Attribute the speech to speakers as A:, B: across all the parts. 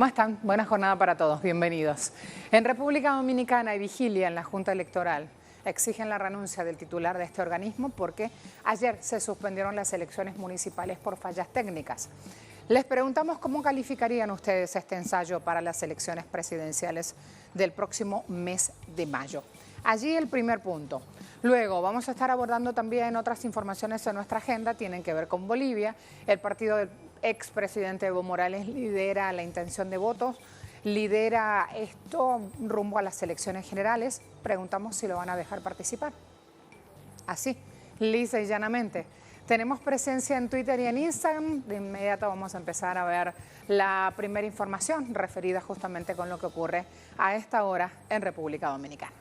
A: ¿Cómo están? Buena jornada para todos, bienvenidos. En República Dominicana hay vigilia en la Junta Electoral. Exigen la renuncia del titular de este organismo porque ayer se suspendieron las elecciones municipales por fallas técnicas. Les preguntamos cómo calificarían ustedes este ensayo para las elecciones presidenciales del próximo mes de mayo. Allí el primer punto. Luego vamos a estar abordando también otras informaciones en nuestra agenda, tienen que ver con Bolivia. El partido del expresidente Evo Morales lidera la intención de votos, lidera esto rumbo a las elecciones generales. Preguntamos si lo van a dejar participar. Así, lisa y llanamente. Tenemos presencia en Twitter y en Instagram. De inmediato vamos a empezar a ver la primera información referida justamente con lo que ocurre a esta hora en República Dominicana.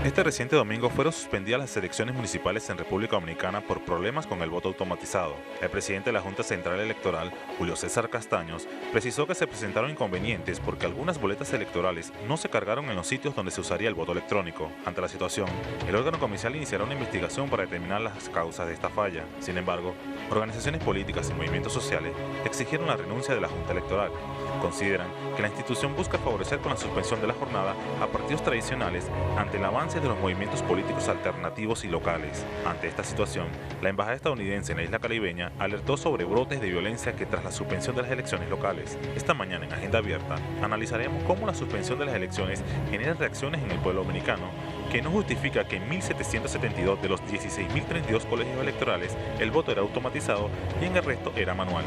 B: Este reciente domingo fueron suspendidas las elecciones municipales en República Dominicana por problemas con el voto automatizado. El presidente de la Junta Central Electoral, Julio César Castaños, precisó que se presentaron inconvenientes porque algunas boletas electorales no se cargaron en los sitios donde se usaría el voto electrónico. Ante la situación, el órgano comicial iniciará una investigación para determinar las causas de esta falla. Sin embargo, organizaciones políticas y movimientos sociales exigieron la renuncia de la Junta Electoral. Consideran que la institución busca favorecer con la suspensión de la jornada a partidos tradicionales ante el avance de los movimientos políticos alternativos y locales. Ante esta situación, la embajada estadounidense en la isla caribeña alertó sobre brotes de violencia que tras la suspensión de las elecciones locales. Esta mañana en Agenda Abierta analizaremos cómo la suspensión de las elecciones genera reacciones en el pueblo dominicano, que no justifica que en 1.772 de los 16.032 colegios electorales el voto era automatizado y en el resto era manual.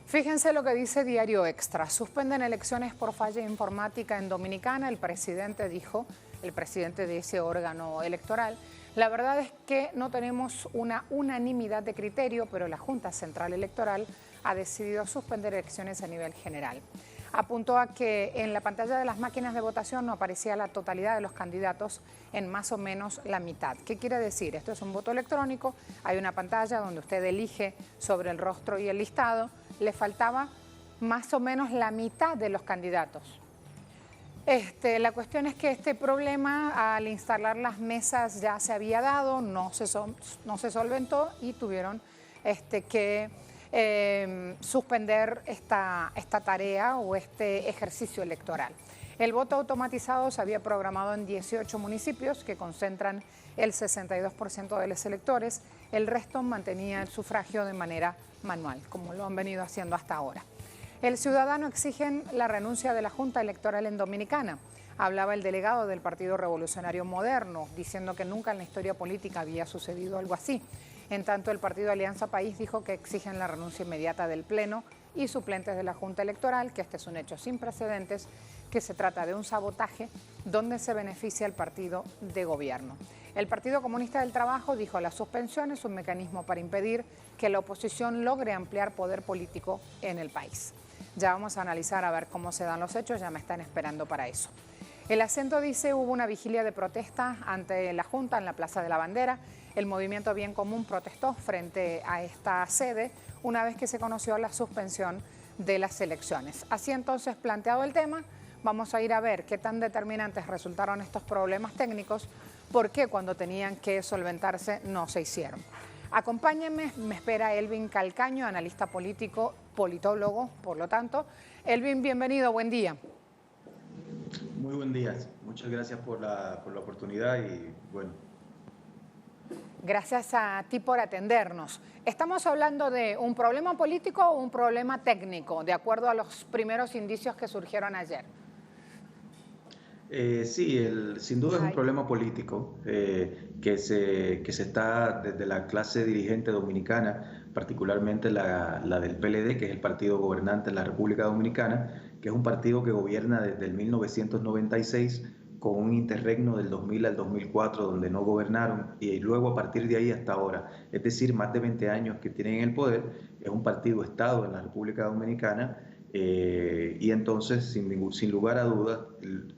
A: Fíjense lo que dice Diario Extra. Suspenden elecciones por falla informática en Dominicana. El presidente dijo, el presidente de ese órgano electoral, la verdad es que no tenemos una unanimidad de criterio, pero la Junta Central Electoral ha decidido suspender elecciones a nivel general. Apuntó a que en la pantalla de las máquinas de votación no aparecía la totalidad de los candidatos en más o menos la mitad. ¿Qué quiere decir? Esto es un voto electrónico, hay una pantalla donde usted elige sobre el rostro y el listado. Le faltaba más o menos la mitad de los candidatos. La cuestión es que este problema al instalar las mesas ya se había dado, no se solventó y tuvieron que suspender esta tarea o este ejercicio electoral. El voto automatizado se había programado en 18 municipios que concentran el 62% de los electores, el resto mantenía el sufragio de manera manual, como lo han venido haciendo hasta ahora. El ciudadano exigen la renuncia de la Junta Electoral en Dominicana. Hablaba el delegado del Partido Revolucionario Moderno, diciendo que nunca en la historia política había sucedido algo así. En tanto, el partido Alianza País dijo que exigen la renuncia inmediata del Pleno y suplentes de la Junta Electoral, que este es un hecho sin precedentes, que se trata de un sabotaje donde se beneficia al partido de gobierno. El Partido Comunista del Trabajo dijo la suspensión es un mecanismo para impedir que la oposición logre ampliar poder político en el país. Ya vamos a analizar a ver cómo se dan los hechos, ya me están esperando para eso. El Acento dice hubo una vigilia de protesta ante la Junta en la Plaza de la Bandera. El movimiento Bien Común protestó frente a esta sede una vez que se conoció la suspensión de las elecciones. Así entonces, planteado el tema, vamos a ir a ver qué tan determinantes resultaron estos problemas técnicos, por qué cuando tenían que solventarse no se hicieron. Acompáñenme, me espera Elvin Calcaño, analista político, politólogo, por lo tanto. Elvin, bienvenido, buen día.
C: Muy buen día, muchas gracias por la oportunidad y bueno.
A: Gracias a ti por atendernos. ¿Estamos hablando de un problema político o un problema técnico, de acuerdo a los primeros indicios que surgieron ayer?
C: Sí, sin duda es un problema político que se está desde la clase dirigente dominicana, particularmente la del PLD, que es el partido gobernante en la República Dominicana, que es un partido que gobierna desde el 1996 con un interregno del 2000 al 2004 donde no gobernaron y luego a partir de ahí hasta ahora, es decir, más de 20 años que tienen en el poder. Es un partido-estado en la República Dominicana. Y entonces, sin lugar a dudas,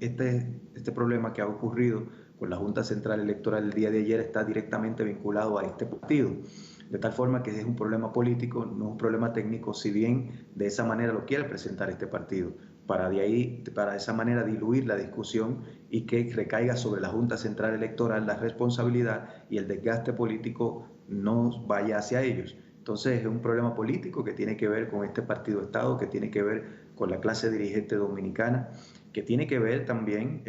C: este problema que ha ocurrido con la Junta Central Electoral el día de ayer está directamente vinculado a este partido, de tal forma que es un problema político, no un problema técnico, si bien de esa manera lo quiere presentar este partido. para de esa manera diluir la discusión y que recaiga sobre la Junta Central Electoral la responsabilidad y el desgaste político no vaya hacia ellos. Entonces es un problema político que tiene que ver con este partido-estado, que tiene que ver con la clase dirigente dominicana, que tiene que ver también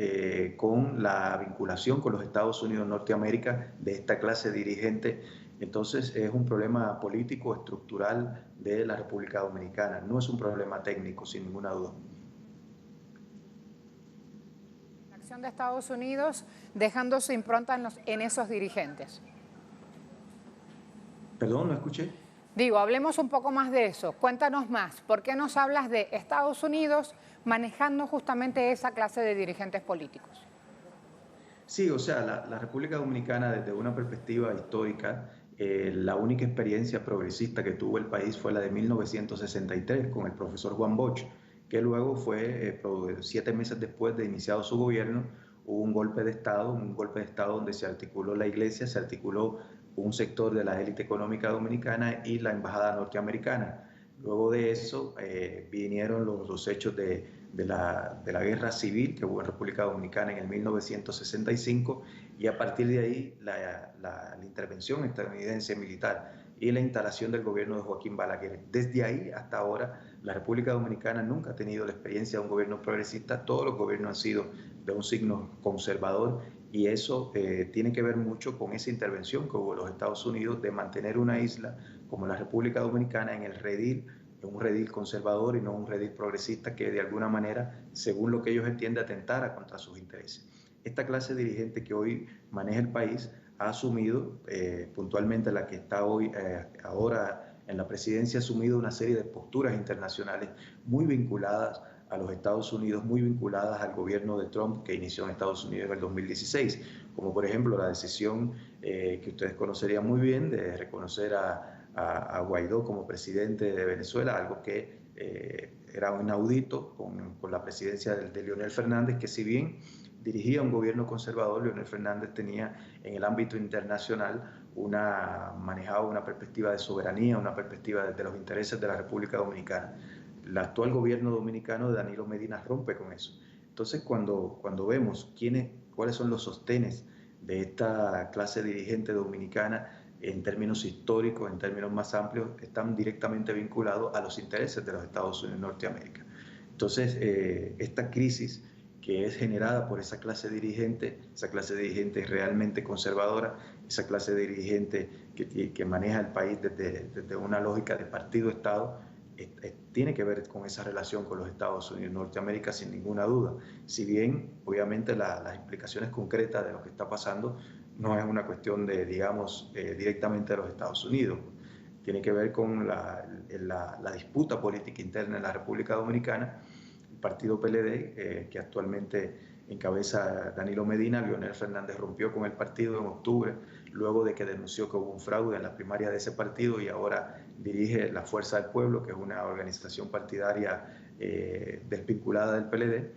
C: con la vinculación con los Estados Unidos de Norteamérica de esta clase dirigente. Entonces es un problema político estructural de la República Dominicana, no es un problema técnico, sin ninguna duda.
A: La acción de Estados Unidos dejando su impronta en esos dirigentes.
C: Perdón, no escuché.
A: Digo, hablemos un poco más de eso. Cuéntanos más. ¿Por qué nos hablas de Estados Unidos manejando justamente esa clase de dirigentes políticos?
C: Sí, o sea, la República Dominicana desde una perspectiva histórica, la única experiencia progresista que tuvo el país fue la de 1963 con el profesor Juan Bosch, que luego fue 7 meses después de iniciado su gobierno, hubo un golpe de Estado donde se articuló la iglesia, se articuló un sector de la élite económica dominicana y la embajada norteamericana. Luego de eso vinieron los hechos de la guerra civil que hubo en República Dominicana en el 1965 y a partir de ahí la intervención estadounidense militar y la instalación del gobierno de Joaquín Balaguer. Desde ahí hasta ahora la República Dominicana nunca ha tenido la experiencia de un gobierno progresista, todos los gobiernos han sido de un signo conservador y eso tiene que ver mucho con esa intervención que hubo en los Estados Unidos de mantener una isla como la República Dominicana en el redil, un redil conservador y no un redil progresista que de alguna manera, según lo que ellos entienden, atentara contra sus intereses. Esta clase dirigente que hoy maneja el país ha asumido, puntualmente la que está hoy, ahora en la presidencia, ha asumido una serie de posturas internacionales muy vinculadas a los Estados Unidos, muy vinculadas al gobierno de Trump que inició en Estados Unidos en el 2016, como por ejemplo la decisión que ustedes conocerían muy bien de reconocer a Guaidó como presidente de Venezuela, algo que era un inaudito con la presidencia de Leonel Fernández, que si bien dirigía un gobierno conservador, Leonel Fernández tenía en el ámbito internacional manejaba una perspectiva de soberanía, una perspectiva de los intereses de la República Dominicana. El actual gobierno dominicano de Danilo Medina rompe con eso. Entonces, cuando vemos cuáles son los sostenes de esta clase dirigente dominicana en términos históricos, en términos más amplios, están directamente vinculados a los intereses de los Estados Unidos de Norteamérica. Entonces, esta crisis que es generada por esa clase dirigente realmente conservadora, esa clase dirigente que maneja el país desde una lógica de partido-estado, tiene que ver con esa relación con los Estados Unidos de Norteamérica sin ninguna duda. Si bien, obviamente, las implicaciones concretas de lo que está pasando no es una cuestión de, digamos, directamente de los Estados Unidos. Tiene que ver con la disputa política interna en la República Dominicana. El partido PLD, que actualmente encabeza Danilo Medina, Leonel Fernández rompió con el partido en octubre, luego de que denunció que hubo un fraude en las primarias de ese partido y ahora dirige la Fuerza del Pueblo, que es una organización partidaria desvinculada del PLD.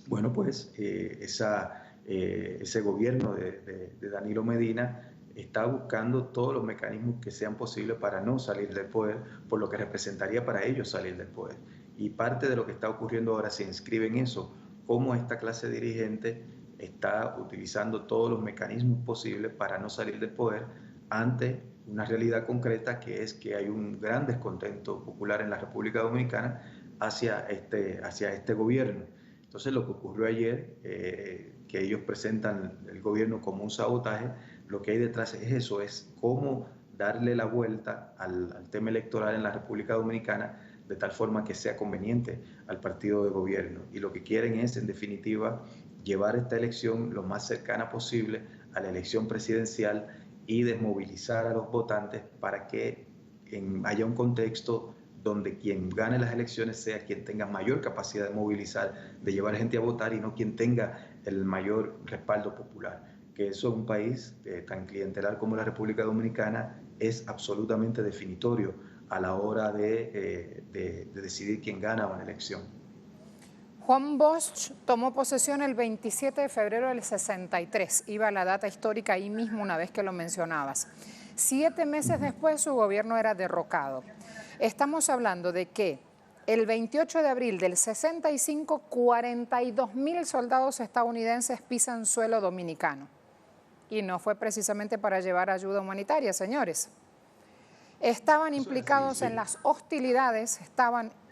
C: Bueno, pues ese gobierno de Danilo Medina está buscando todos los mecanismos que sean posibles para no salir del poder, por lo que representaría para ellos salir del poder. Y parte de lo que está ocurriendo ahora se inscribe en eso, cómo esta clase dirigente está utilizando todos los mecanismos posibles para no salir del poder ante una realidad concreta que es que hay un gran descontento popular en la República Dominicana hacia este gobierno. Entonces lo que ocurrió ayer, que ellos presentan el gobierno como un sabotaje, lo que hay detrás es eso, es cómo darle la vuelta al tema electoral en la República Dominicana de tal forma que sea conveniente al partido de gobierno. Y lo que quieren es, en definitiva, llevar esta elección lo más cercana posible a la elección presidencial y desmovilizar a los votantes para que haya un contexto donde quien gane las elecciones sea quien tenga mayor capacidad de movilizar, de llevar gente a votar y no quien tenga el mayor respaldo popular. Que eso en un país tan clientelar como la República Dominicana es absolutamente definitorio a la hora de decidir quién gana una elección.
A: Juan Bosch tomó posesión el 27 de febrero del 63, iba la data histórica ahí mismo una vez que lo mencionabas. 7 meses después su gobierno era derrocado. Estamos hablando de que El 28 de abril del 65, 42.000 soldados estadounidenses pisan suelo dominicano. Y no fue precisamente para llevar ayuda humanitaria, señores. Estaban implicados en las hostilidades,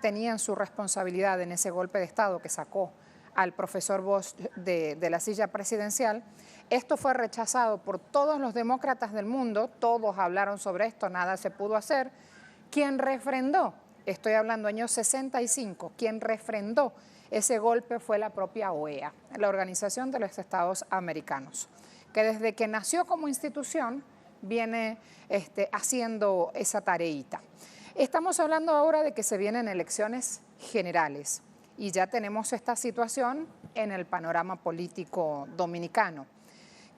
A: tenían su responsabilidad en ese golpe de Estado que sacó al profesor Bosch de la silla presidencial. Esto fue rechazado por todos los demócratas del mundo, todos hablaron sobre esto, nada se pudo hacer. Quien refrendó, estoy hablando año 65, quien refrendó ese golpe fue la propia OEA, la Organización de los Estados Americanos, que desde que nació como institución viene haciendo esa tareita. Estamos hablando ahora de que se vienen elecciones generales y ya tenemos esta situación en el panorama político dominicano.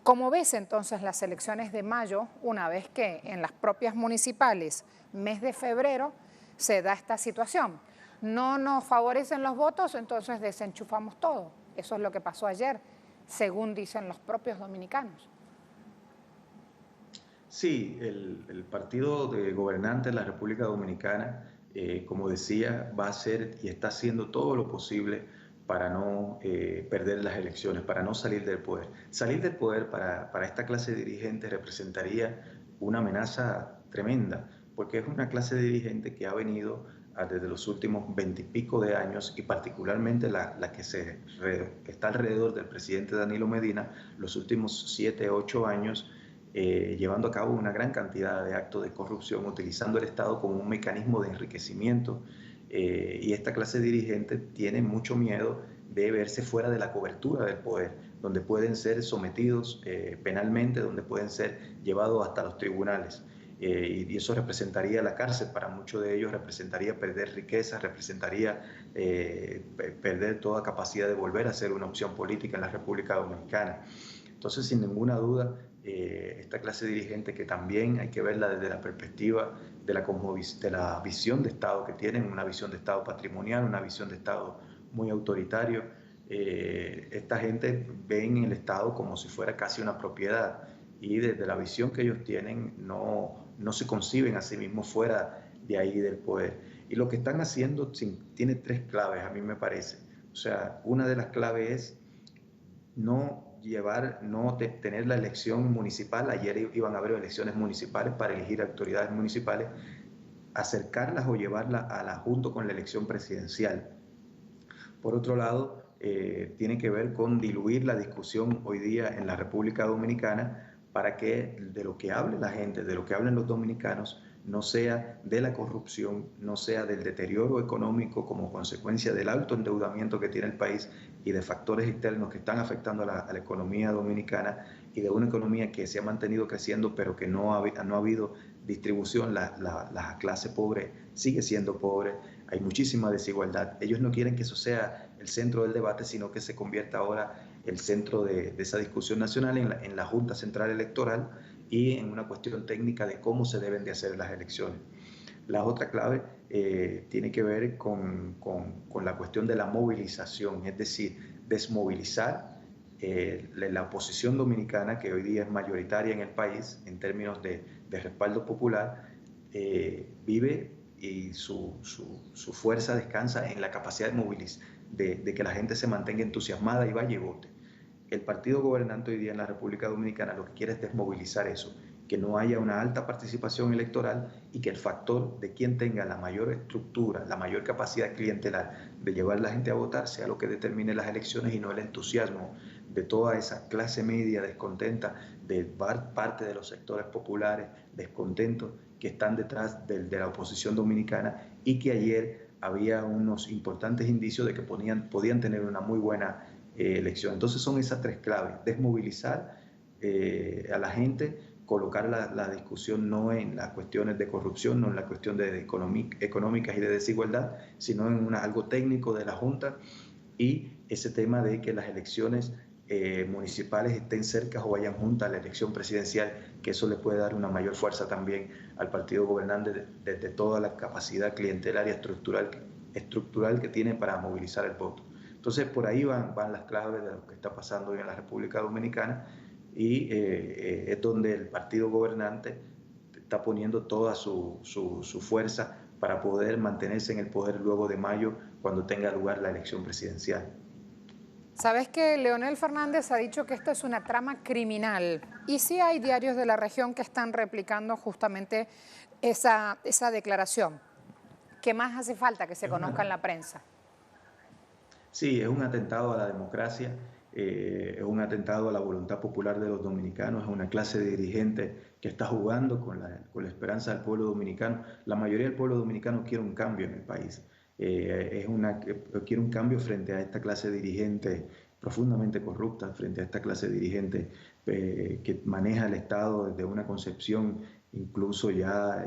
A: ¿Cómo ves entonces las elecciones de mayo, una vez que en las propias municipales, mes de febrero, se da esta situación? No nos favorecen los votos, entonces desenchufamos todo. Eso es lo que pasó ayer, según dicen los propios dominicanos.
C: Sí, el partido de gobernante de la República Dominicana, como decía, va a hacer y está haciendo todo lo posible para no perder las elecciones, para no salir del poder. Salir del poder para esta clase de dirigentes representaría una amenaza tremenda, porque es una clase de dirigentes que ha venido desde los últimos 20 y pico de años, y particularmente la que está alrededor del presidente Danilo Medina, los últimos 7, 8 años, llevando a cabo una gran cantidad de actos de corrupción, utilizando el Estado como un mecanismo de enriquecimiento, y esta clase de dirigentes tiene mucho miedo de verse fuera de la cobertura del poder, donde pueden ser sometidos penalmente, donde pueden ser llevados hasta los tribunales. Y eso representaría la cárcel para muchos de ellos, representaría perder riqueza, representaría perder toda capacidad de volver a ser una opción política en la República Dominicana. Entonces, sin ninguna duda, esta clase dirigente, que también hay que verla desde la perspectiva de la visión de Estado que tienen, una visión de Estado patrimonial, una visión de Estado muy autoritario. Esta gente ve en el Estado como si fuera casi una propiedad, y desde la visión que ellos tienen no se conciben a sí mismos fuera de ahí del poder. Y lo que están haciendo tiene 3 claves, a mí me parece. O sea, una de las claves es tener la elección municipal. Ayer iban a haber elecciones municipales para elegir autoridades municipales, acercarlas o llevarlas junto con la elección presidencial. Por otro lado, tiene que ver con diluir la discusión hoy día en la República Dominicana, para que de lo que hable la gente, de lo que hablen los dominicanos, no sea de la corrupción, no sea del deterioro económico como consecuencia del alto endeudamiento que tiene el país y de factores externos que están afectando a la economía dominicana, y de una economía que se ha mantenido creciendo pero que no ha habido distribución. La clase pobre sigue siendo pobre, hay muchísima desigualdad. Ellos no quieren que eso sea el centro del debate, sino que se convierta ahora el centro de esa discusión nacional en la Junta Central Electoral, y en una cuestión técnica de cómo se deben de hacer las elecciones. La otra clave tiene que ver con la cuestión de la movilización, es decir, desmovilizar la oposición dominicana, que hoy día es mayoritaria en el país en términos de respaldo popular, vive, y su fuerza descansa en la capacidad de que la gente se mantenga entusiasmada y vaya y vote. El partido gobernante hoy día en la República Dominicana lo que quiere es desmovilizar eso, que no haya una alta participación electoral, y que el factor de quien tenga la mayor estructura, la mayor capacidad clientelar de llevar a la gente a votar, sea lo que determine las elecciones, y no el entusiasmo de toda esa clase media descontenta, de parte de los sectores populares descontentos que están detrás de la oposición dominicana, y que ayer había unos importantes indicios de que podían tener una muy buena elección. Entonces son esas 3 claves: desmovilizar a la gente, colocar la discusión no en las cuestiones de corrupción, no en la cuestión de económicas y de desigualdad, sino en algo técnico de la Junta, y ese tema de que las elecciones municipales estén cerca o vayan juntas a la elección presidencial, que eso le puede dar una mayor fuerza también al partido gobernante desde toda la capacidad clientelar y estructural que tiene para movilizar el voto. Entonces, por ahí van las claves de lo que está pasando hoy en la República Dominicana, y es donde el partido gobernante está poniendo toda su fuerza para poder mantenerse en el poder luego de mayo, cuando tenga lugar la elección presidencial.
A: Sabes que Leonel Fernández ha dicho que esto es una trama criminal y sí hay diarios de la región que están replicando justamente esa declaración. ¿Qué más hace falta que se conozca en la prensa?
C: Sí, es un atentado a la democracia, es un atentado a la voluntad popular de los dominicanos, es una clase de dirigentes que está jugando con la esperanza del pueblo dominicano. La mayoría del pueblo dominicano quiere un cambio en el país. Quiere un cambio frente a esta clase de dirigentes profundamente corrupta, frente a esta clase de dirigentes que maneja el Estado desde una concepción incluso ya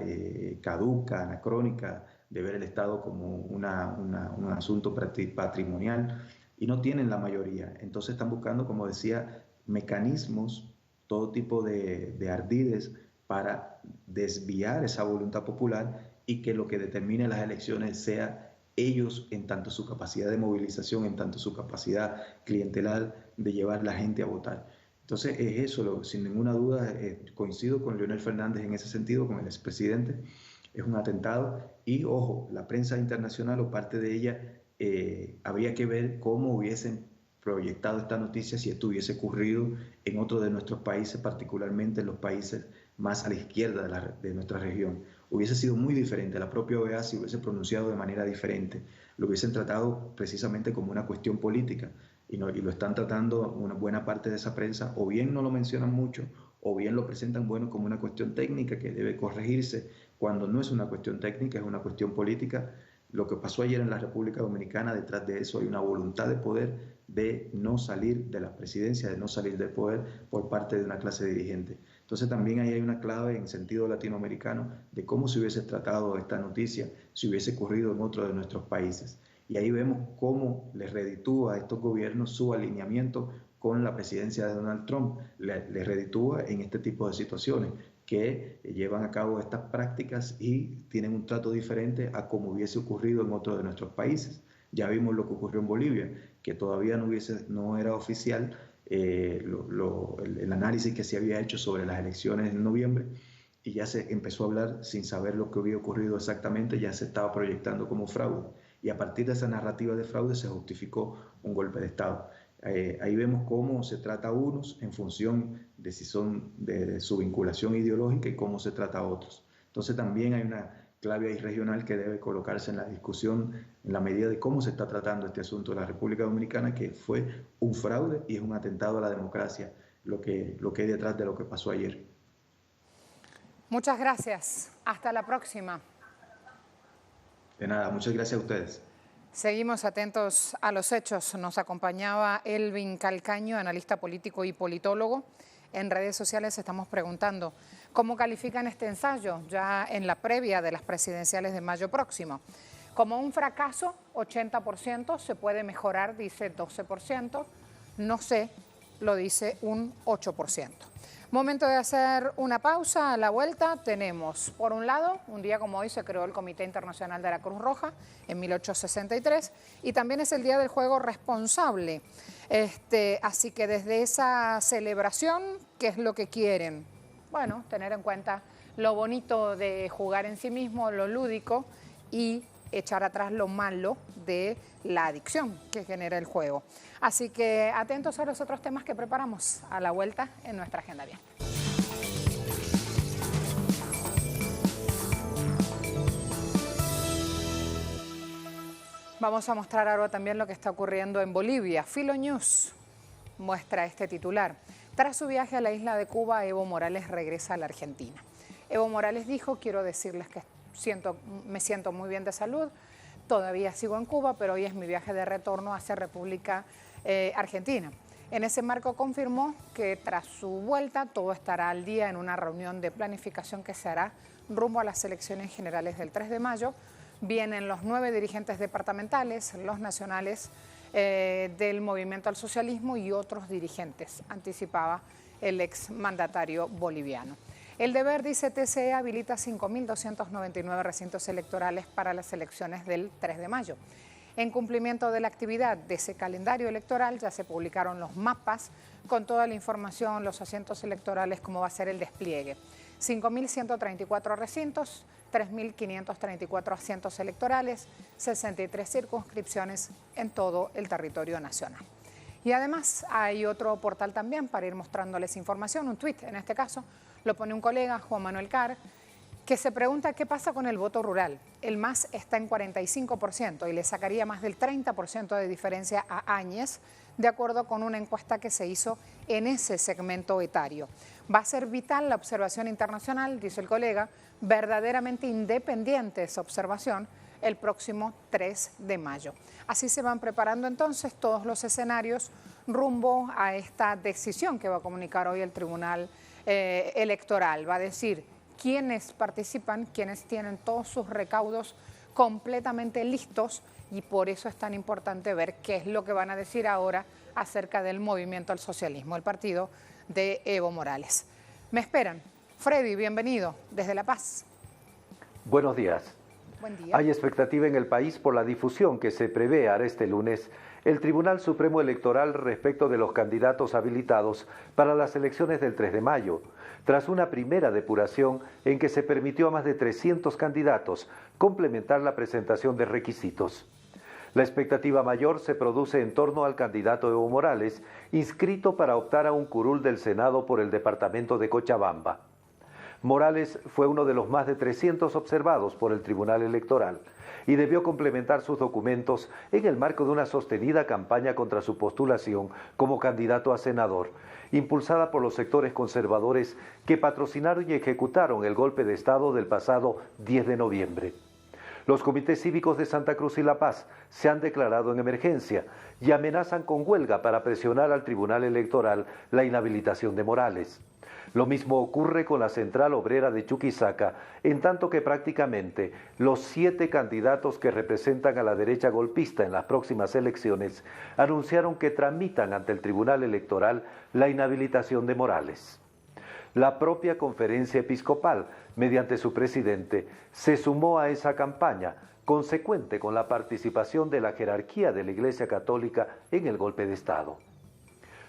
C: caduca, anacrónica, de ver el Estado como un asunto patrimonial, y no tienen la mayoría. Entonces están buscando, como decía, mecanismos, todo tipo de ardides para desviar esa voluntad popular y que lo que determine las elecciones sea ellos, en tanto su capacidad de movilización, en tanto su capacidad clientelar de llevar la gente a votar. Entonces es eso, sin ninguna duda, coincido con Leonel Fernández en ese sentido, con el expresidente. Es un atentado y, ojo, la prensa internacional o parte de ella habría que ver cómo hubiesen proyectado esta noticia si esto hubiese ocurrido en otro de nuestros países, particularmente en los países más a la izquierda de nuestra región. Hubiese sido muy diferente, la propia OEA se hubiese pronunciado de manera diferente, lo hubiesen tratado precisamente como una cuestión política y lo están tratando una buena parte de esa prensa, o bien no lo mencionan mucho, o bien lo presentan como una cuestión técnica que debe corregirse, cuando no es una cuestión técnica, es una cuestión política. Lo que pasó ayer en la República Dominicana, detrás de eso hay una voluntad de poder de no salir de la presidencia, de no salir del poder por parte de una clase dirigente. Entonces también ahí hay una clave en sentido latinoamericano de cómo se hubiese tratado esta noticia si hubiese ocurrido en otro de nuestros países. Y ahí vemos cómo les reditúa a estos gobiernos su alineamiento con la presidencia de Donald Trump, les reditúa en este tipo de situaciones que llevan a cabo estas prácticas y tienen un trato diferente a como hubiese ocurrido en otro de nuestros países. Ya vimos lo que ocurrió en Bolivia, que todavía no era oficial el análisis que se había hecho sobre las elecciones en noviembre, y ya se empezó a hablar sin saber lo que había ocurrido exactamente, ya se estaba proyectando como fraude, y a partir de esa narrativa de fraude se justificó un golpe de Estado. Ahí vemos cómo se trata a unos en función de si son de su vinculación ideológica y cómo se trata a otros. Entonces también hay una clave ahí regional que debe colocarse en la discusión en la medida de cómo se está tratando este asunto de la República Dominicana, que fue un fraude y es un atentado a la democracia, lo que hay detrás de lo que pasó ayer.
A: Muchas gracias. Hasta la próxima.
C: De nada, muchas gracias a ustedes.
A: Seguimos atentos a los hechos. Nos acompañaba Elvin Calcaño, analista político y politólogo. En redes sociales estamos preguntando cómo califican este ensayo ya en la previa de las presidenciales de mayo próximo. Como un fracaso, 80%, se puede mejorar, dice 12%, no sé, lo dice un 8%. Momento de hacer una pausa. A la vuelta tenemos, por un lado, un día como hoy se creó el Comité Internacional de la Cruz Roja en 1863 y también es el Día del Juego Responsable. Así que desde esa celebración, ¿qué es lo que quieren? Bueno, tener en cuenta lo bonito de jugar en sí mismo, lo lúdico, y echar atrás lo malo de la adicción que genera el juego. Así que atentos a los otros temas que preparamos a la vuelta en nuestra agenda bien. Vamos a mostrar ahora también lo que está ocurriendo en Bolivia. Filonews muestra este titular. Tras su viaje a la isla de Cuba, Evo Morales regresa a la Argentina. Evo Morales dijo: quiero decirles que me siento muy bien de salud, todavía sigo en Cuba, pero hoy es mi viaje de retorno hacia República Argentina. En ese marco confirmó que tras su vuelta todo estará al día en una reunión de planificación que se hará rumbo a las elecciones generales del 3 de mayo. Vienen los 9 dirigentes departamentales, los nacionales del Movimiento al Socialismo y otros dirigentes, anticipaba el exmandatario boliviano. El Deber, dice TCE, habilita 5.299 recintos electorales para las elecciones del 3 de mayo. En cumplimiento de la actividad de ese calendario electoral, ya se publicaron los mapas con toda la información, los asientos electorales, cómo va a ser el despliegue. 5.134 recintos, 3.534 asientos electorales, 63 circunscripciones en todo el territorio nacional. Y además hay otro portal también para ir mostrándoles información, un tuit en este caso, lo pone un colega, Juan Manuel Carr, que se pregunta qué pasa con el voto rural. El MAS está en 45% y le sacaría más del 30% de diferencia a Áñez, de acuerdo con una encuesta que se hizo en ese segmento etario. Va a ser vital la observación internacional, dice el colega, verdaderamente independiente esa observación, el próximo 3 de mayo. Así se van preparando entonces todos los escenarios rumbo a esta decisión que va a comunicar hoy el Tribunal Electoral. Va a decir quiénes participan, quiénes tienen todos sus recaudos completamente listos, y por eso es tan importante ver qué es lo que van a decir ahora acerca del Movimiento al Socialismo, el partido de Evo Morales. Me esperan. Freddy, bienvenido desde La Paz.
D: Buenos días.
A: Buen día.
D: Hay expectativa en el país por la difusión que se prevé hará este lunes el Tribunal Supremo Electoral respecto de los candidatos habilitados para las elecciones del 3 de mayo, tras una primera depuración en que se permitió a más de 300 candidatos complementar la presentación de requisitos. La expectativa mayor se produce en torno al candidato Evo Morales, inscrito para optar a un curul del Senado por el departamento de Cochabamba. Morales fue uno de los más de 300 observados por el Tribunal Electoral y debió complementar sus documentos en el marco de una sostenida campaña contra su postulación como candidato a senador, impulsada por los sectores conservadores que patrocinaron y ejecutaron el golpe de Estado del pasado 10 de noviembre. Los comités cívicos de Santa Cruz y La Paz se han declarado en emergencia y amenazan con huelga para presionar al Tribunal Electoral la inhabilitación de Morales. Lo mismo ocurre con la Central Obrera de Chuquisaca, en tanto que prácticamente los 7 candidatos que representan a la derecha golpista en las próximas elecciones anunciaron que tramitan ante el Tribunal Electoral la inhabilitación de Morales. La propia Conferencia Episcopal, mediante su presidente, se sumó a esa campaña, consecuente con la participación de la jerarquía de la Iglesia Católica en el golpe de Estado.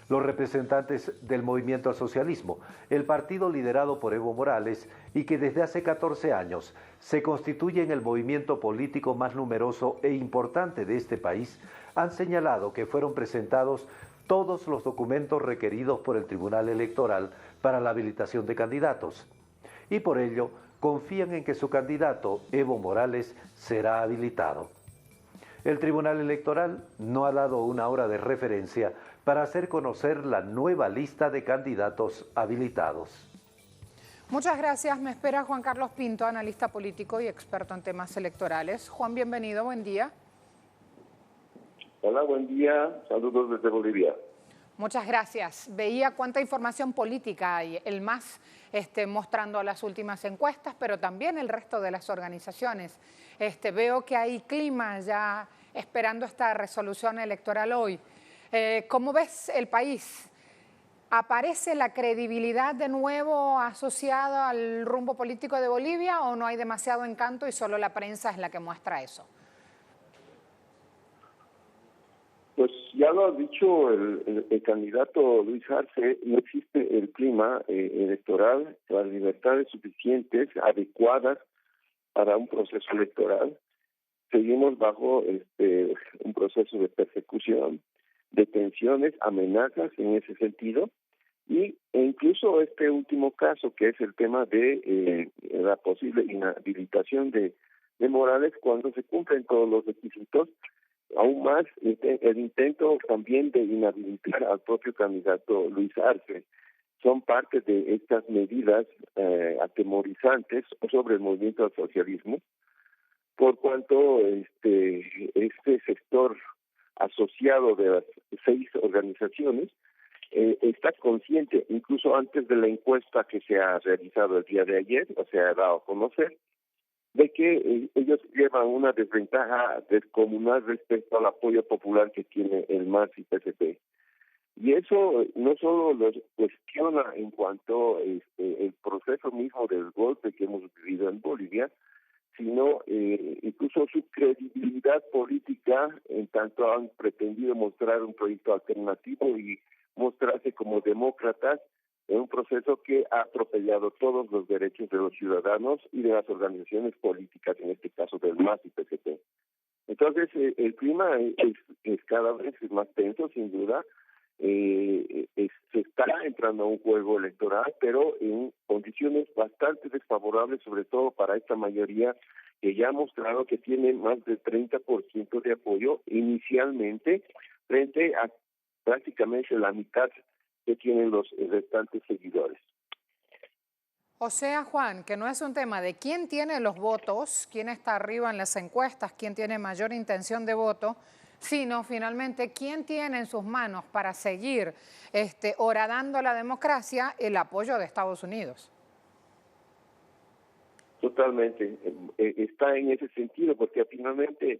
D: Los representantes del Movimiento al Socialismo, el partido liderado por Evo Morales y que desde hace 14 años se constituye en el movimiento político más numeroso e importante de este país, han señalado que fueron presentados todos los documentos requeridos por el Tribunal Electoral para la habilitación de candidatos. Y por ello, confían en que su candidato, Evo Morales, será habilitado. El Tribunal Electoral no ha dado una hora de referencia para hacer conocer la nueva lista de candidatos habilitados.
A: Muchas gracias. Me espera Juan Carlos Pinto, analista político y experto en temas electorales. Juan, bienvenido, buen día.
E: Hola, buen día. Saludos desde Bolivia.
A: Muchas gracias. Veía cuánta información política hay, el MAS mostrando las últimas encuestas, pero también el resto de las organizaciones. Veo que hay clima ya esperando esta resolución electoral hoy. ¿Cómo ves el país? ¿Aparece la credibilidad de nuevo asociada al rumbo político de Bolivia o no hay demasiado encanto y solo la prensa es la que muestra eso?
E: Pues ya lo ha dicho el candidato Luis Arce, no existe el clima electoral, las libertades suficientes, adecuadas para un proceso electoral. Seguimos bajo un proceso de persecución, detenciones, amenazas en ese sentido, e incluso este último caso, que es el tema de la posible inhabilitación de Morales cuando se cumplen todos los requisitos, aún más el intento también de inhabilitar al propio candidato Luis Arce. Son parte de estas medidas atemorizantes sobre el movimiento al socialismo, por cuanto este sector asociado de las 6 organizaciones está consciente, incluso antes de la encuesta que se ha realizado el día de ayer, o se ha dado a conocer, de que ellos llevan una desventaja descomunal respecto al apoyo popular que tiene el MAS y PSP. Y eso no solo los cuestiona en cuanto el proceso mismo del golpe que hemos vivido en Bolivia, sino incluso su credibilidad política, en tanto han pretendido mostrar un proyecto alternativo y mostrarse como demócratas, en un proceso que ha atropellado todos los derechos de los ciudadanos y de las organizaciones políticas, en este caso del MAS y PCP. Entonces, el clima es cada vez más tenso, sin duda. Se está entrando a un juego electoral, pero en condiciones bastante desfavorables, sobre todo para esta mayoría que ya ha mostrado que tiene más del 30% de apoyo inicialmente, frente a prácticamente la mitad que tienen los restantes seguidores.
A: O sea, Juan, que no es un tema de quién tiene los votos, quién está arriba en las encuestas, quién tiene mayor intención de voto, sino finalmente quién tiene en sus manos para seguir horadando la democracia el apoyo de Estados Unidos.
E: Totalmente, está en ese sentido, porque finalmente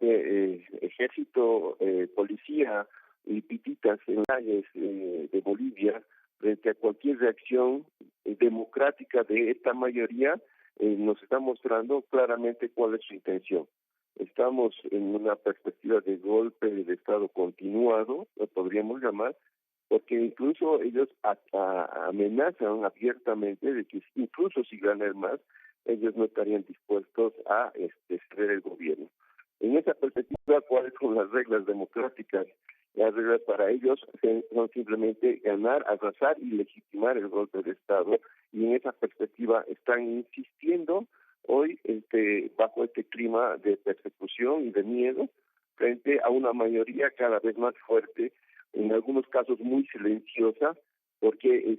E: ejército, policía y pititas en las calles de Bolivia, frente a cualquier reacción democrática de esta mayoría, nos está mostrando claramente cuál es su intención. Estamos en una perspectiva de golpe de Estado continuado, lo podríamos llamar, porque incluso ellos amenazan abiertamente de que incluso si ganan más, ellos no estarían dispuestos a ceder el gobierno. En esa perspectiva, ¿cuáles son las reglas democráticas? Las reglas para ellos son simplemente ganar, arrasar y legitimar el golpe de Estado, y en esa perspectiva están insistiendo hoy bajo este clima de persecución y de miedo frente a una mayoría cada vez más fuerte, en algunos casos muy silenciosa, porque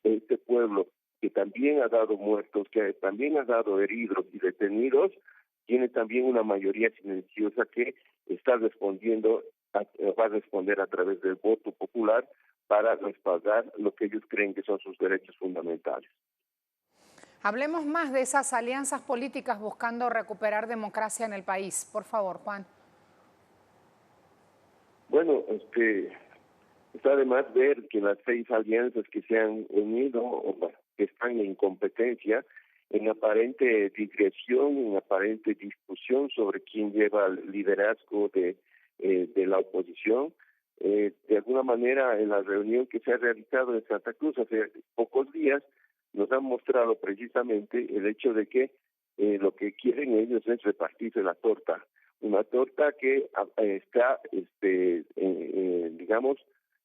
E: este pueblo que también ha dado muertos, que también ha dado heridos y detenidos, tiene también una mayoría silenciosa que está respondiendo, va a responder a través del voto popular para respaldar lo que ellos creen que son sus derechos fundamentales.
A: Hablemos más de esas alianzas políticas buscando recuperar democracia en el país. Por favor, Juan.
E: Bueno, está de más ver que las 6 alianzas que se han unido o que están en competencia, en aparente digresión, en aparente discusión sobre quién lleva el liderazgo de la oposición. De alguna manera, en la reunión que se ha realizado en Santa Cruz hace pocos días, nos han mostrado precisamente el hecho de que lo que quieren ellos es repartirse la torta, una torta que está, digamos,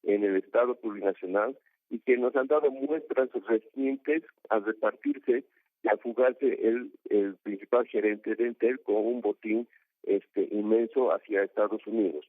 E: en el Estado plurinacional, y que nos han dado muestras recientes al repartirse y a fugarse el principal gerente de Entel con un botín inmenso hacia Estados Unidos.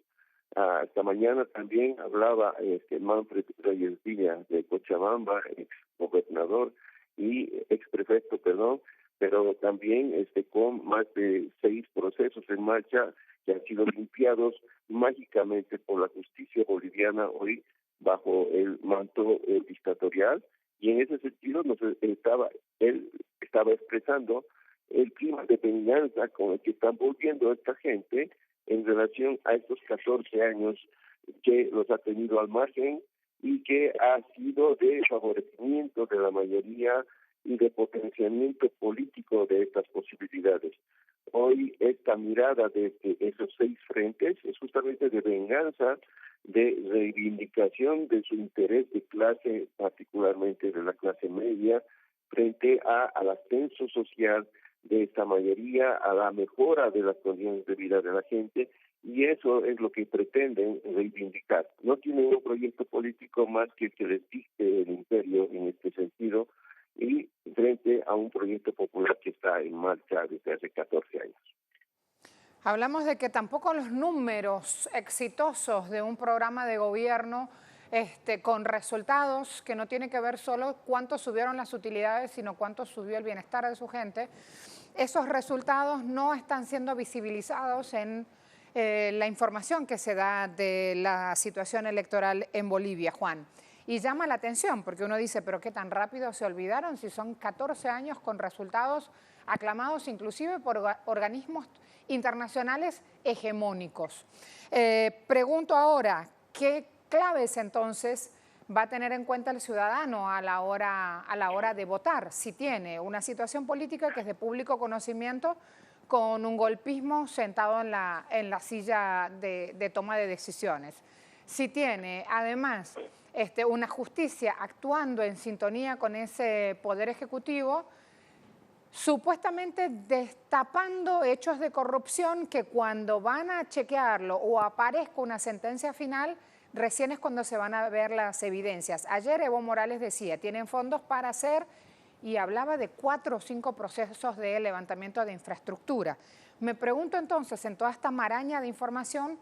E: Esta mañana también hablaba Manfred Reyes Villa de Cochabamba, ex gobernador y ex prefecto, pero también con más de 6 procesos en marcha que han sido limpiados mágicamente por la justicia boliviana hoy bajo el manto dictatorial, y en ese sentido él estaba expresando el clima de venganza con el que están volviendo esta gente en relación a estos 14 años que los ha tenido al margen y que ha sido de favorecimiento de la mayoría y de potenciamiento político de estas posibilidades. Hoy esta mirada de esos 6 frentes es justamente de venganza, de reivindicación de su interés de clase, particularmente de la clase media, frente al ascenso social de esta mayoría, a la mejora de las condiciones de vida de la gente, y eso es lo que pretenden reivindicar. No tienen un proyecto político más que les dicte el imperio en este sentido, y frente a un proyecto popular que está en marcha desde hace 14 años.
A: Hablamos de que tampoco los números exitosos de un programa de gobierno con resultados que no tienen que ver solo cuánto subieron las utilidades, sino cuánto subió el bienestar de su gente, esos resultados no están siendo visibilizados en la información que se da de la situación electoral en Bolivia, Juan. Y llama la atención porque uno dice, pero qué tan rápido se olvidaron si son 14 años con resultados aclamados inclusive por organismos internacionales hegemónicos. Pregunto ahora, ¿qué claves entonces va a tener en cuenta el ciudadano a la hora de votar? Si tiene una situación política que es de público conocimiento con un golpismo sentado en la silla de toma de decisiones. si tiene además una justicia actuando en sintonía con ese poder ejecutivo, supuestamente destapando hechos de corrupción que cuando van a chequearlo o aparezca una sentencia final, recién es cuando se van a ver las evidencias. Ayer Evo Morales decía, tienen fondos para hacer, y hablaba de 4 o 5 procesos de levantamiento de infraestructura. Me pregunto entonces, en toda esta maraña de información,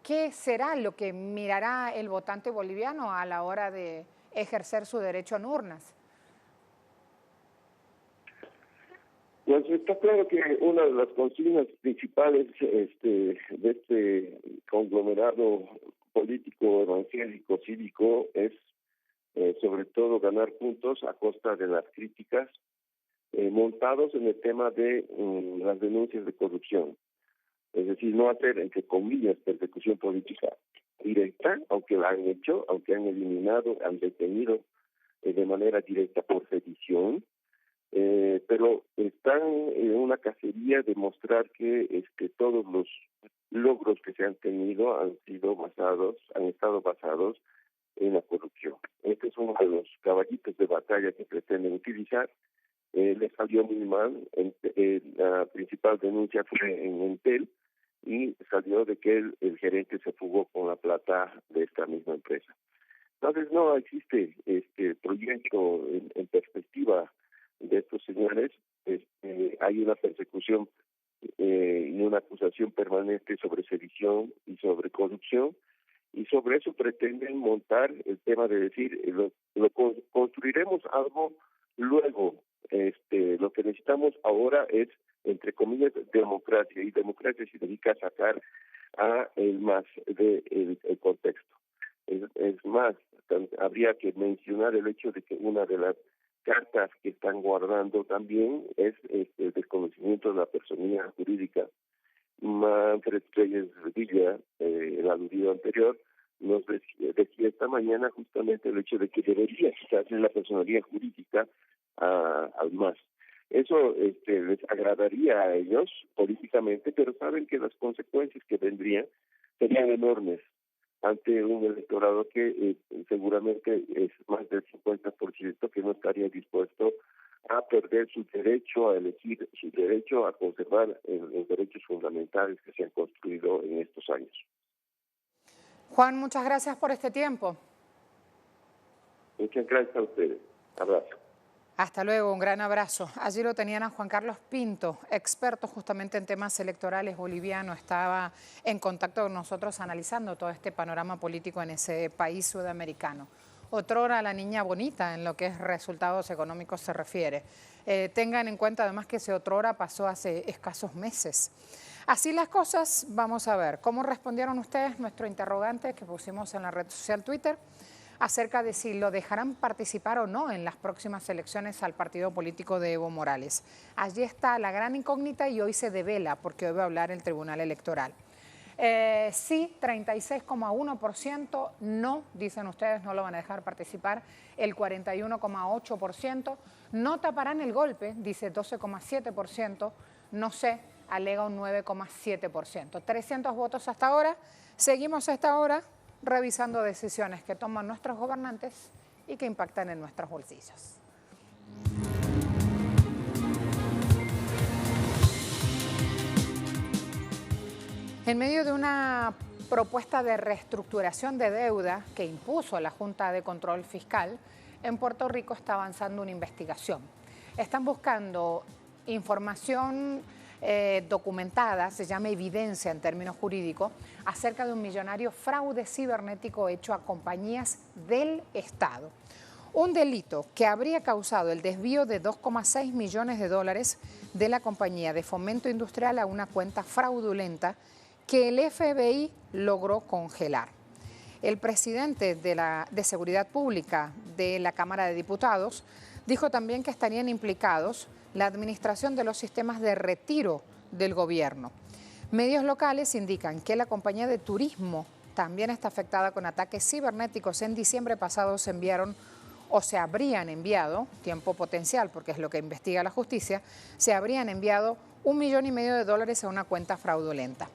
A: ¿qué será lo que mirará el votante boliviano a la hora de ejercer su derecho en urnas?
E: Pues está claro que una de las consignas principales de este conglomerado político, evangélico, cívico es sobre todo ganar puntos a costa de las críticas, montados en el tema de las denuncias de corrupción. Es decir, no hacer, entre comillas, persecución política directa, aunque la han hecho, aunque han eliminado, han detenido de manera directa por sedición, pero están en una cacería de mostrar que todos los logros que se han tenido han estado basados en la corrupción. Este es uno de los caballitos de batalla que pretenden utilizar. Les salió muy mal. La principal denuncia fue en Entel y salió de que el gerente se fugó con la plata de esta misma empresa. Entonces no existe proyecto en perspectiva de estos señores. Hay una persecución y una acusación permanente sobre sedición y sobre corrupción, y sobre eso pretenden montar el tema de decir construiremos algo luego. Lo que necesitamos ahora es, entre comillas, democracia, y democracia significa sacar a el MAS del contexto. Es más, habría que mencionar el hecho de que una de las cartas que están guardando también es el desconocimiento de la personalidad jurídica. Manfred Reyes Villa, el aludido anterior, nos decía esta mañana justamente el hecho de que debería quitarse la personalidad jurídica al MAS. Eso les agradaría a ellos políticamente, pero saben que las consecuencias que vendrían serían enormes ante un electorado que seguramente es más del 50% que no estaría dispuesto a perder su derecho a elegir, su derecho a conservar los derechos fundamentales que se han construido en estos años.
A: Juan, muchas gracias por este tiempo.
E: Muchas gracias a ustedes. Abrazo.
A: Hasta luego, un gran abrazo. Allí lo tenían a Juan Carlos Pinto, experto justamente en temas electorales boliviano. Estaba en contacto con nosotros analizando todo este panorama político en ese país sudamericano. Otrora la niña bonita en lo que es resultados económicos se refiere. Tengan en cuenta además que ese otrora pasó hace escasos meses. Así las cosas, vamos a ver cómo respondieron ustedes nuestro interrogante que pusimos en la red social Twitter acerca de si lo dejarán participar o no en las próximas elecciones al partido político de Evo Morales. Allí está la gran incógnita y hoy se devela porque hoy va a hablar el Tribunal Electoral. Sí, 36,1%, no, dicen ustedes, no lo van a dejar participar, el 41,8%, no taparán el golpe, dice 12,7%, no sé, alega un 9,7%. 300 votos hasta ahora, seguimos a esta hora revisando decisiones que toman nuestros gobernantes y que impactan en nuestros bolsillos. En medio de una propuesta de reestructuración de deuda que impuso la Junta de Control Fiscal, en Puerto Rico está avanzando una investigación. Están buscando información documentada, se llama evidencia en términos jurídicos, acerca de un millonario fraude cibernético hecho a compañías del Estado. Un delito que habría causado el desvío de 2,6 millones de dólares de la compañía de fomento industrial a una cuenta fraudulenta que el FBI logró congelar. El presidente de Seguridad Pública de la Cámara de Diputados dijo también que estarían implicados la administración de los sistemas de retiro del gobierno. Medios locales indican que la compañía de turismo también está afectada con ataques cibernéticos. En diciembre pasado se enviaron o se habrían enviado, tiempo potencial porque es lo que investiga la justicia, se habrían enviado $1,5 millones a una cuenta fraudulenta.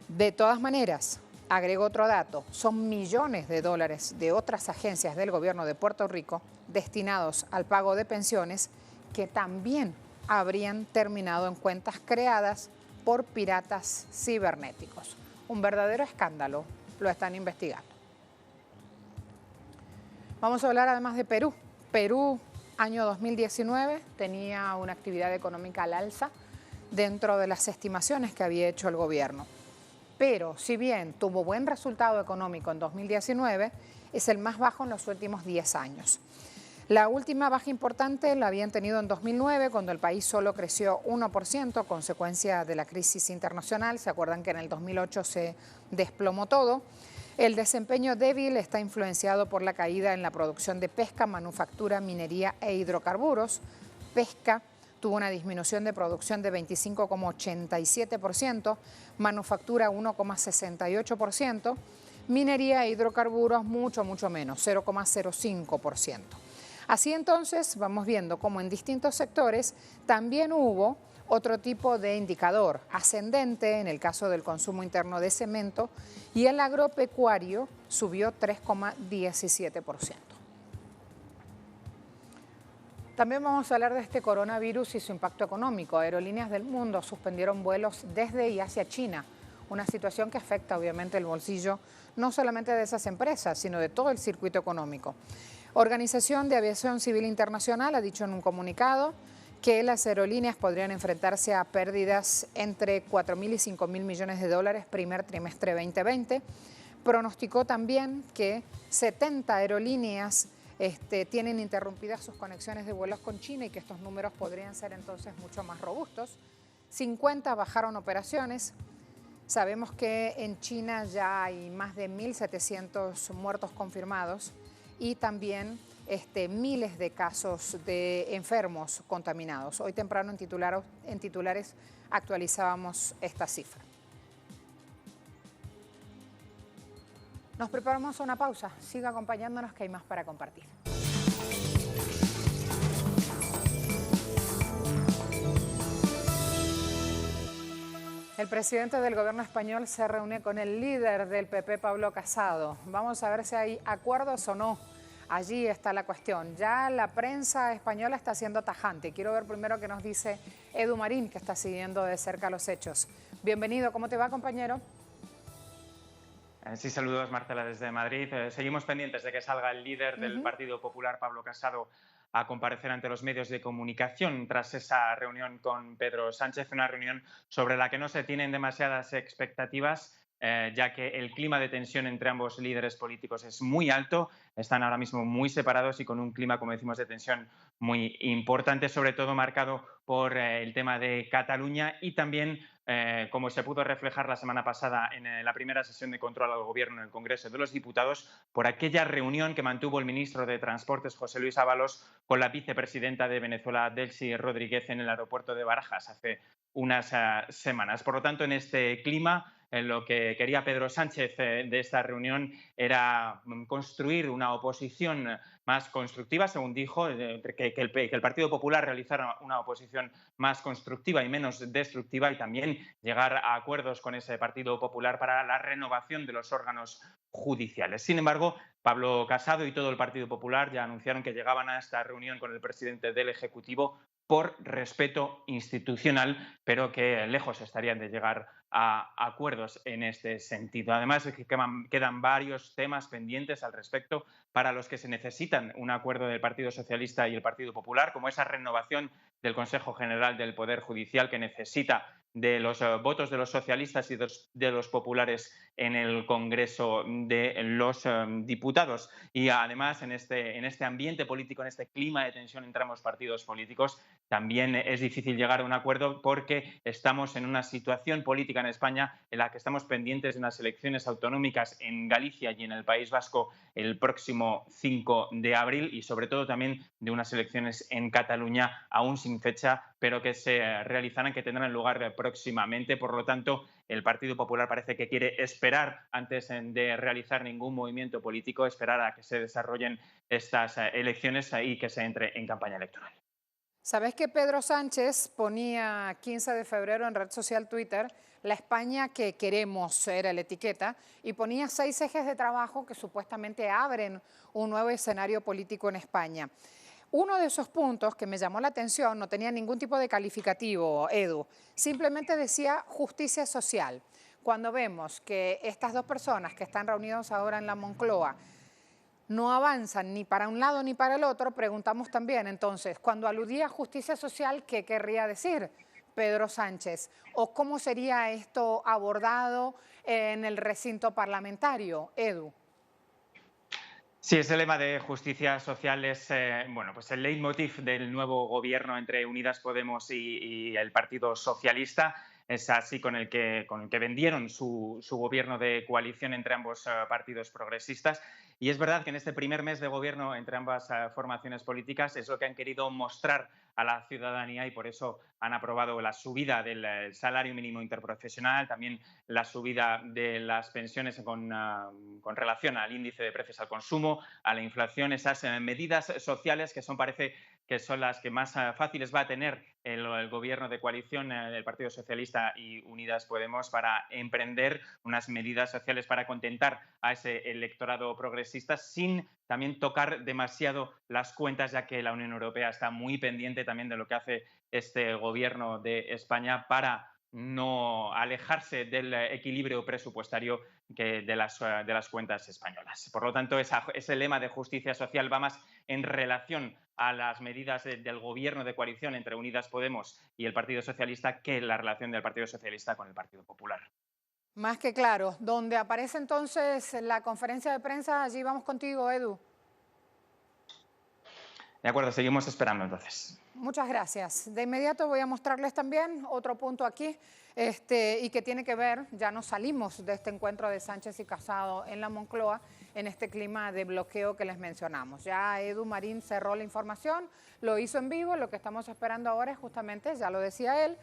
A: De todas maneras, Agregó otro dato, son millones de dólares de otras agencias del gobierno de Puerto Rico destinados al pago de pensiones que también habrían terminado en cuentas creadas por piratas cibernéticos. Un verdadero escándalo, lo están investigando. Vamos a hablar además de Perú. Perú, año 2019, tenía una actividad económica al alza dentro de las estimaciones que había hecho el gobierno. Pero si bien tuvo buen resultado económico en 2019, es el más bajo en los últimos 10 años. La última baja importante la habían tenido en 2009, cuando el país solo creció 1%, consecuencia de la crisis internacional. ¿Se acuerdan que en el 2008 se desplomó todo? El desempeño débil está influenciado por la caída en la producción de pesca, manufactura, minería e hidrocarburos. Pesca tuvo una disminución de producción de 25,87%, manufactura 1,68%, minería e hidrocarburos mucho menos, 0,05%. Así entonces vamos viendo cómo en distintos sectores también hubo otro tipo de indicador ascendente en el caso del consumo interno de cemento, y el agropecuario subió 3,17%. También vamos a hablar de este coronavirus y su impacto económico. Aerolíneas del mundo suspendieron vuelos desde y hacia China, una situación que afecta obviamente el bolsillo no solamente de esas empresas, sino de todo el circuito económico. Organización de Aviación Civil Internacional ha dicho en un comunicado que las aerolíneas podrían enfrentarse a pérdidas entre 4.000 y 5.000 millones de dólares primer trimestre 2020. Pronosticó también que 70 aerolíneas tienen interrumpidas sus conexiones de vuelos con China y que estos números podrían ser entonces mucho más robustos. 50 bajaron operaciones. Sabemos que en China ya hay más de 1.700 muertos confirmados y también miles de casos de enfermos contaminados. Hoy temprano en titulares actualizábamos esta cifra. Nos preparamos a una pausa. Siga acompañándonos que hay más para compartir. El presidente del gobierno español se reúne con el líder del PP, Pablo Casado. Vamos a ver si hay acuerdos o no. Allí está la cuestión. Ya la prensa española está siendo tajante. Quiero ver primero qué nos dice Edu Marín, que está siguiendo de cerca los hechos. Bienvenido. ¿Cómo te va, compañero?
F: Sí, saludos, Marcela, desde Madrid. Seguimos pendientes de que salga el líder del Partido Popular, Pablo Casado, a comparecer ante los medios de comunicación tras esa reunión con Pedro Sánchez, una reunión sobre la que no se tienen demasiadas expectativas, ya que el clima de tensión entre ambos líderes políticos es muy alto, están ahora mismo muy separados y con un clima, como decimos, de tensión muy importante, sobre todo marcado por el tema de Cataluña y también, como se pudo reflejar la semana pasada en la primera sesión de control al Gobierno en el Congreso de los Diputados, por aquella reunión que mantuvo el ministro de Transportes, José Luis Ábalos, con la vicepresidenta de Venezuela, Delcy Rodríguez, en el aeropuerto de Barajas hace unas semanas. Por lo tanto, en este clima, lo que quería Pedro Sánchez de esta reunión era construir una oposición más constructiva, según dijo, que el Partido Popular realizara una oposición más constructiva y menos destructiva, y también llegar a acuerdos con ese Partido Popular para la renovación de los órganos judiciales. Sin embargo, Pablo Casado y todo el Partido Popular ya anunciaron que llegaban a esta reunión con el presidente del Ejecutivo por respeto institucional, pero que lejos estarían de llegar a acuerdos en este sentido. Además, quedan varios temas pendientes al respecto para los que se necesitan un acuerdo del Partido Socialista y el Partido Popular, como esa renovación del Consejo General del Poder Judicial, que necesita de los votos de los socialistas y de los populares en el Congreso de los Diputados. Y además, en este ambiente político, en este clima de tensión entre ambos partidos políticos, también es difícil llegar a un acuerdo porque estamos en una situación política en España en la que estamos pendientes de unas elecciones autonómicas en Galicia y en el País Vasco el próximo 5 de abril y sobre todo también de unas elecciones en Cataluña aún sin fecha, pero que se realizarán, que tendrán lugar próximamente. Por lo tanto, el Partido Popular parece que quiere esperar antes de realizar ningún movimiento político, esperar a que se desarrollen estas elecciones y que se entre en campaña electoral.
A: ¿Sabes que Pedro Sánchez ponía 15 de febrero en red social Twitter, la España que queremos era la etiqueta, y ponía 6 ejes de trabajo que supuestamente abren un nuevo escenario político en España? Uno de esos puntos que me llamó la atención no tenía ningún tipo de calificativo, Edu, simplemente decía justicia social. Cuando vemos que estas dos personas que están reunidas ahora en la Moncloa no avanzan ni para un lado ni para el otro, preguntamos también, entonces, cuando aludía a justicia social, ¿qué querría decir Pedro Sánchez? ¿O cómo sería esto abordado en el recinto parlamentario, Edu?
F: Sí, ese lema de justicia social es pues el leitmotiv del nuevo gobierno entre Unidas Podemos y el Partido Socialista. Es así con el que vendieron su gobierno de coalición entre ambos partidos progresistas. Y es verdad que en este primer mes de gobierno entre ambas formaciones políticas es lo que han querido mostrar a la ciudadanía, y por eso han aprobado la subida del salario mínimo interprofesional, también la subida de las pensiones con relación al índice de precios al consumo, a la inflación, esas medidas sociales que parece que son las que más fáciles va a tener el gobierno de coalición del Partido Socialista y Unidas Podemos para emprender unas medidas sociales para contentar a ese electorado progresista sin también tocar demasiado las cuentas, ya que la Unión Europea está muy pendiente también de lo que hace este gobierno de España para no alejarse del equilibrio presupuestario de las cuentas españolas. Por lo tanto, ese lema de justicia social va más en relación a las medidas del gobierno de coalición entre Unidas Podemos y el Partido Socialista que la relación del Partido Socialista con el Partido Popular.
A: Más que claro. Donde aparece entonces la conferencia de prensa, allí vamos contigo, Edu.
F: De acuerdo, seguimos esperando entonces.
A: Muchas gracias. De inmediato voy a mostrarles también otro punto aquí y que tiene que ver, ya nos salimos de este encuentro de Sánchez y Casado en la Moncloa en este clima de bloqueo que les mencionamos. Ya Edu Marín cerró la información, lo hizo en vivo, lo que estamos esperando ahora es justamente, ya lo decía él,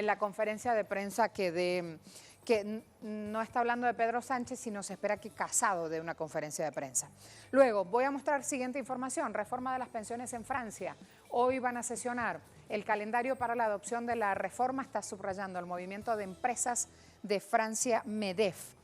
A: la conferencia de prensa que no está hablando de Pedro Sánchez, sino se espera que Casado dé una conferencia de prensa. Luego, voy a mostrar siguiente información, reforma de las pensiones en Francia. Hoy van a sesionar. El calendario para la adopción de la reforma está subrayando el movimiento de empresas de Francia, MEDEF.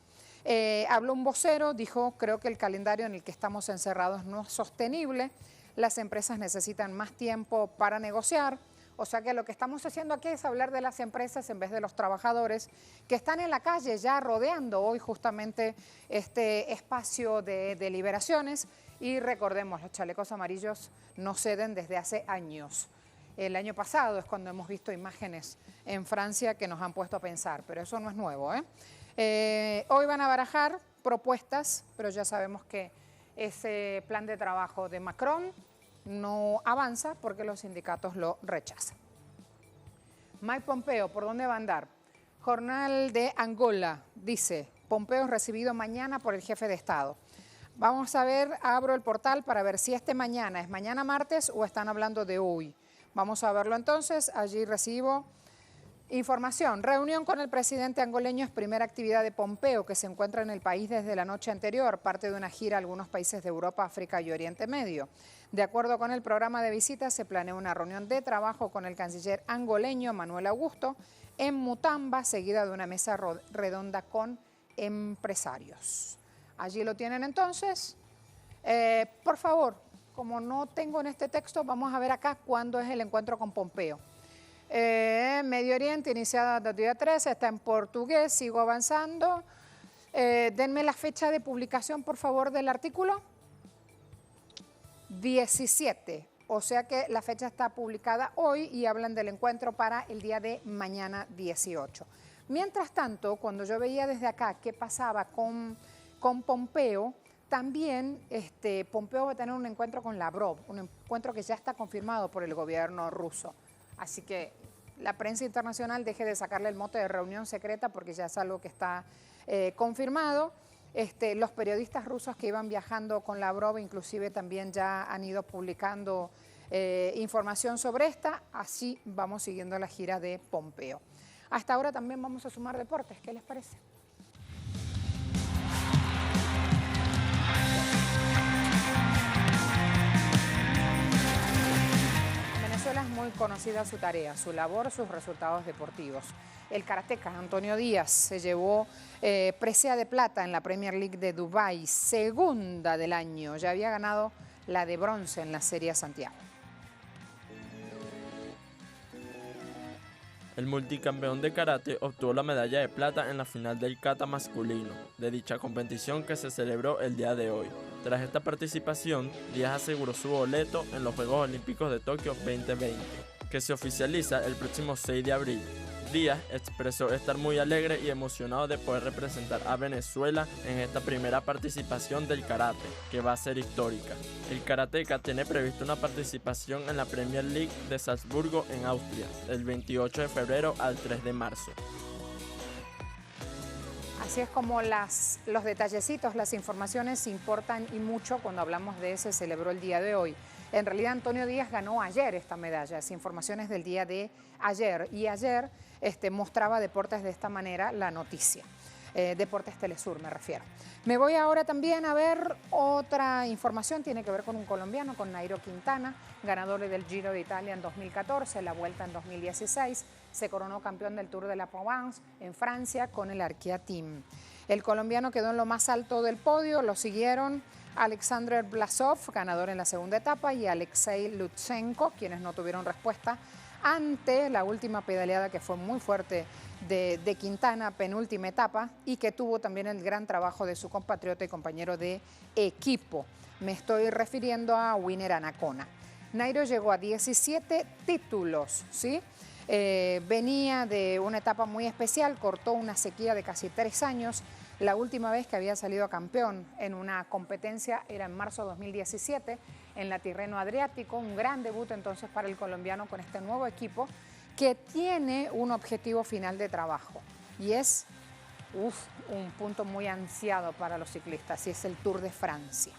A: Habló un vocero, dijo, creo que el calendario en el que estamos encerrados no es sostenible, las empresas necesitan más tiempo para negociar. O sea que lo que estamos haciendo aquí es hablar de las empresas en vez de los trabajadores que están en la calle ya rodeando hoy justamente este espacio de deliberaciones. Y recordemos, los chalecos amarillos no ceden desde hace años. El año pasado es cuando hemos visto imágenes en Francia que nos han puesto a pensar, pero eso no es nuevo, hoy van a barajar propuestas, pero ya sabemos que ese plan de trabajo de Macron no avanza porque los sindicatos lo rechazan. Mike Pompeo, ¿por dónde va a andar? Jornal de Angola dice, Pompeo es recibido mañana por el jefe de Estado. Vamos a ver, abro el portal para ver si mañana es mañana martes o están hablando de hoy. Vamos a verlo entonces, allí recibo información. Reunión con el presidente angoleño es primera actividad de Pompeo, que se encuentra en el país desde la noche anterior, parte de una gira a algunos países de Europa, África y Oriente Medio. De acuerdo con el programa de visitas, se planea una reunión de trabajo con el canciller angoleño Manuel Augusto en Mutamba, seguida de una mesa redonda con empresarios. Allí lo tienen entonces. Por favor, como no tengo en este texto, vamos a ver acá cuándo es el encuentro con Pompeo. Medio Oriente, iniciada el día 13, está en portugués, sigo avanzando. Denme la fecha de publicación, por favor, del artículo. 17, o sea que la fecha está publicada hoy y hablan del encuentro para el día de mañana 18. Mientras tanto, cuando yo veía desde acá qué pasaba con Pompeo, también Pompeo va a tener un encuentro con Lavrov, un encuentro que ya está confirmado por el gobierno ruso. Así que la prensa internacional deje de sacarle el mote de reunión secreta porque ya es algo que está confirmado. Los periodistas rusos que iban viajando con Lavrov inclusive también ya han ido publicando información sobre esta. Así vamos siguiendo la gira de Pompeo. Hasta ahora también vamos a sumar deportes. ¿Qué les parece? Venezuela es muy conocida su tarea, su labor, sus resultados deportivos. El karateca Antonio Díaz se llevó presea de plata en la Premier League de Dubái, segunda del año. Ya había ganado la de bronce en la Serie Santiago.
G: El multicampeón de karate obtuvo la medalla de plata en la final del kata masculino de dicha competición que se celebró el día de hoy. Tras esta participación, Díaz aseguró su boleto en los Juegos Olímpicos de Tokio 2020, que se oficializa el próximo 6 de abril. Díaz expresó estar muy alegre y emocionado de poder representar a Venezuela en esta primera participación del karate, que va a ser histórica. El karateca tiene previsto una participación en la Premier League de Salzburgo en Austria, del 28 de febrero al 3 de marzo.
A: Así es como los detallecitos, las informaciones importan y mucho cuando hablamos de se celebró el día de hoy. En realidad Antonio Díaz ganó ayer esta medalla, es informaciones del día de ayer. Y ayer mostraba Deportes de esta manera la noticia. Deportes Telesur me refiero. Me voy ahora también a ver otra información, tiene que ver con un colombiano, con Nairo Quintana, ganador del Giro de Italia en 2014, la Vuelta en 2016, se coronó campeón del Tour de la Provence en Francia con el Arkea Team. El colombiano quedó en lo más alto del podio, lo siguieron Alexander Blasov, ganador en la segunda etapa, y Alexei Lutsenko, quienes no tuvieron respuesta ante la última pedaleada que fue muy fuerte de Quintana, penúltima etapa, y que tuvo también el gran trabajo de su compatriota y compañero de equipo. Me estoy refiriendo a Winner Anacona. Nairo llegó a 17 títulos, ¿sí? Venía de una etapa muy especial, cortó una sequía de casi 3 años. La última vez que había salido campeón en una competencia era en marzo de 2017 en la Tirreno Adriático, un gran debut entonces para el colombiano con este nuevo equipo que tiene un objetivo final de trabajo y es un punto muy ansiado para los ciclistas y es el Tour de Francia.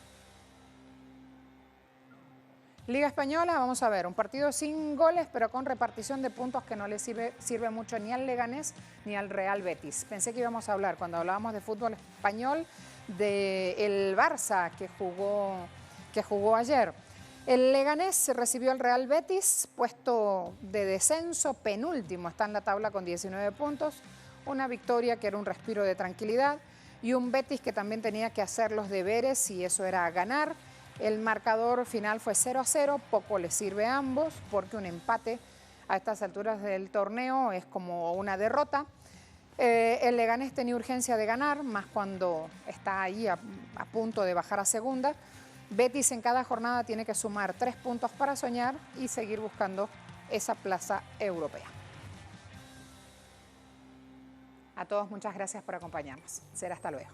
A: Liga Española, vamos a ver, un partido sin goles, pero con repartición de puntos que no le sirve mucho ni al Leganés ni al Real Betis. Pensé que íbamos a hablar, cuando hablábamos de fútbol español, del Barça que jugó ayer. El Leganés recibió al Real Betis, puesto de descenso, penúltimo, está en la tabla con 19 puntos. Una victoria que era un respiro de tranquilidad y un Betis que también tenía que hacer los deberes y eso era ganar. El marcador final fue 0-0, poco les sirve a ambos porque un empate a estas alturas del torneo es como una derrota. El Leganés tenía urgencia de ganar, más cuando está ahí a punto de bajar a segunda. Betis en cada jornada tiene que sumar 3 puntos para soñar y seguir buscando esa plaza europea. A todos muchas gracias por acompañarnos. Será hasta luego.